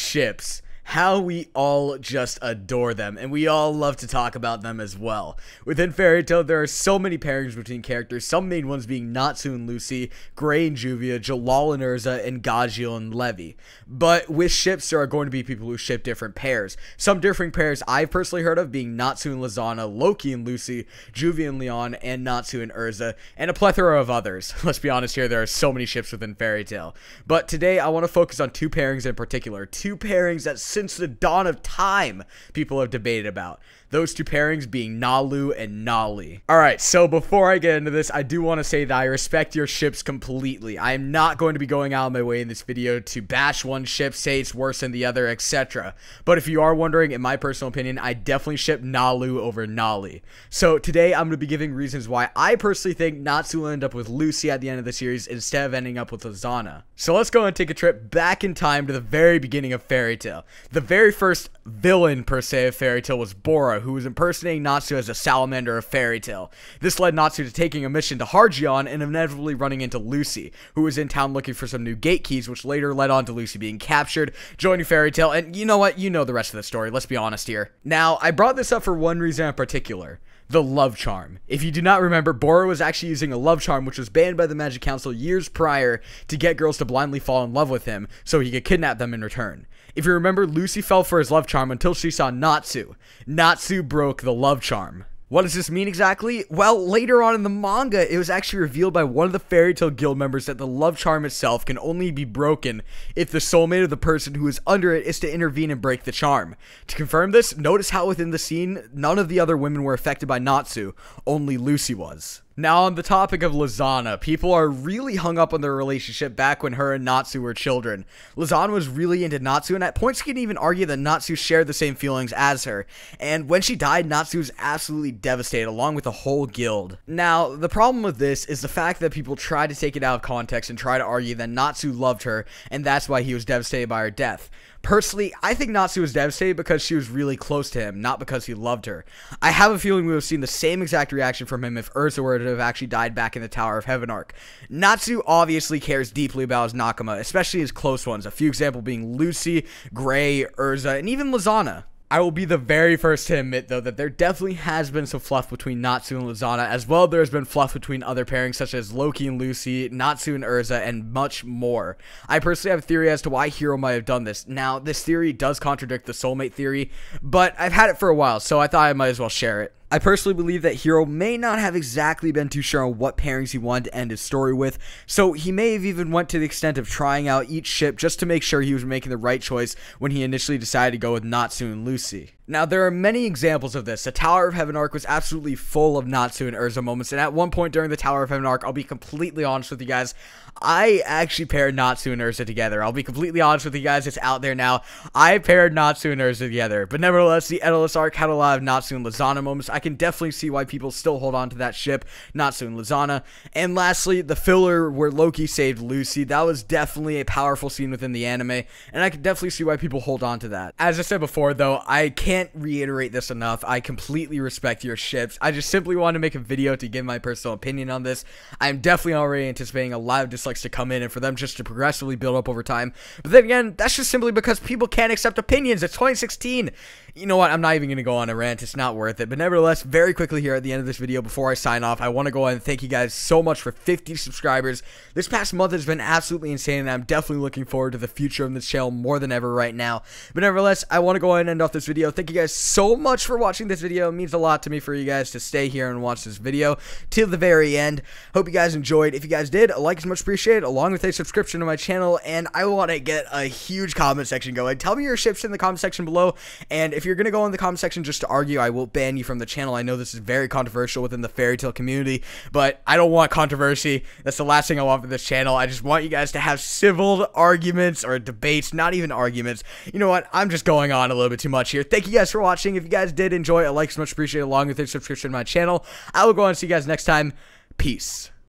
ships. How we all just adore them, and we all love to talk about them as well. Within Fairy Tail, there are so many pairings between characters, some main ones being Natsu and Lucy, Gray and Juvia, Jalal and Urza, and Gajeel and Levi. But with ships, there are going to be people who ship different pairs. Some differing pairs I've personally heard of being Natsu and Lisanna, Loki and Lucy, Juvia and Leon, and Natsu and Urza, and a plethora of others. Let's be honest here, there are so many ships within Fairy Tail. But today, I want to focus on two pairings in particular. Two pairings that since the dawn of time people have debated about. Those two pairings being NaLu and NaLi. Alright, so before I get into this, I do want to say that I respect your ships completely. I am not going to be going out of my way in this video to bash one ship, say it's worse than the other, etc. But if you are wondering, in my personal opinion, I definitely ship NaLu over NaLi. So today, I'm going to be giving reasons why I personally think Natsu will end up with Lucy at the end of the series instead of ending up with Lisanna. So let's go and take a trip back in time to the very beginning of Fairy Tail. The very first villain, per se, of Fairy Tail was Bora, who was impersonating Natsu as a salamander of Fairy Tail. This led Natsu to taking a mission to Hargion and inevitably running into Lucy, who was in town looking for some new gate keys, which later led on to Lucy being captured, joining Fairy Tail, and you know what? You know the rest of the story, let's be honest here. Now, I brought this up for one reason in particular. The love charm. If you do not remember, Bora was actually using a love charm which was banned by the Magic Council years prior to get girls to blindly fall in love with him so he could kidnap them in return. If you remember, Lucy fell for his love charm until she saw Natsu. Natsu broke the love charm. What does this mean exactly? Well, later on in the manga, it was actually revealed by one of the Fairy Tail Guild members that the love charm itself can only be broken if the soulmate of the person who is under it is to intervene and break the charm. To confirm this, notice how within the scene, none of the other women were affected by Natsu, only Lucy was. Now, on the topic of Lisanna, people are really hung up on their relationship back when her and Natsu were children. Lisanna was really into Natsu, and at points you can even argue that Natsu shared the same feelings as her. And when she died, Natsu was absolutely devastated, along with the whole guild. Now, the problem with this is the fact that people try to take it out of context and try to argue that Natsu loved her, and that's why he was devastated by her death. Personally, I think Natsu was devastated because she was really close to him, not because he loved her. I have a feeling we would have seen the same exact reaction from him if Urza were to have actually died back in the Tower of Heaven arc. Natsu obviously cares deeply about his Nakama, especially his close ones, a few examples being Lucy, Gray, Urza, and even Lisanna. I will be the very first to admit, though, that there definitely has been some fluff between Natsu and Lisanna, as well there's been fluff between other pairings such as Loki and Lucy, Natsu and Urza, and much more. I personally have a theory as to why Hiro might have done this. Now, this theory does contradict the soulmate theory, but I've had it for a while, so I thought I might as well share it. I personally believe that Hiro may not have exactly been too sure on what pairings he wanted to end his story with, so he may have even went to the extent of trying out each ship just to make sure he was making the right choice when he initially decided to go with Natsu and Lucy. Now, there are many examples of this. The Tower of Heaven arc was absolutely full of Natsu and Urza moments, and at one point during the Tower of Heaven arc, I'll be completely honest with you guys, I actually paired Natsu and Urza together. I'll be completely honest with you guys, it's out there now. I paired Natsu and Urza together, but nevertheless, the Endless arc had a lot of Natsu and Lisanna moments. I can definitely see why people still hold on to that ship, Natsu and Lisanna. And lastly, the filler where Loki saved Lucy, that was definitely a powerful scene within the anime, and I can definitely see why people hold on to that. As I said before, though, I can't reiterate this enough. I completely respect your ships. I just simply wanted to make a video to give my personal opinion on this. I'm definitely already anticipating a lot of dislikes to come in and for them just to progressively build up over time. But then again, that's just simply because people can't accept opinions. It's 2016. You know what? I'm not even going to go on a rant. It's not worth it. But nevertheless, very quickly here at the end of this video, before I sign off, I want to go ahead and thank you guys so much for 50 subscribers. This past month has been absolutely insane, and I'm definitely looking forward to the future of this channel more than ever right now. But nevertheless, I want to go ahead and end off this video. Thank you guys so much for watching this video. It means a lot to me for you guys to stay here and watch this video till the very end. Hope you guys enjoyed. If you guys did, a like is much appreciated, along with a subscription to my channel, and I want to get a huge comment section going. Tell me your ships in the comment section below, and if you're going to go in the comment section just to argue, I will ban you from the channel. I know this is very controversial within the Fairy Tail community, but I don't want controversy. That's the last thing I want for this channel. I just want you guys to have civil arguments or debates, not even arguments. You know what? I'm just going on a little bit too much here. Thank you guys for watching. If you guys did enjoy, a like is much appreciated, along with a subscription to my channel. I will go on and see you guys next time. Peace.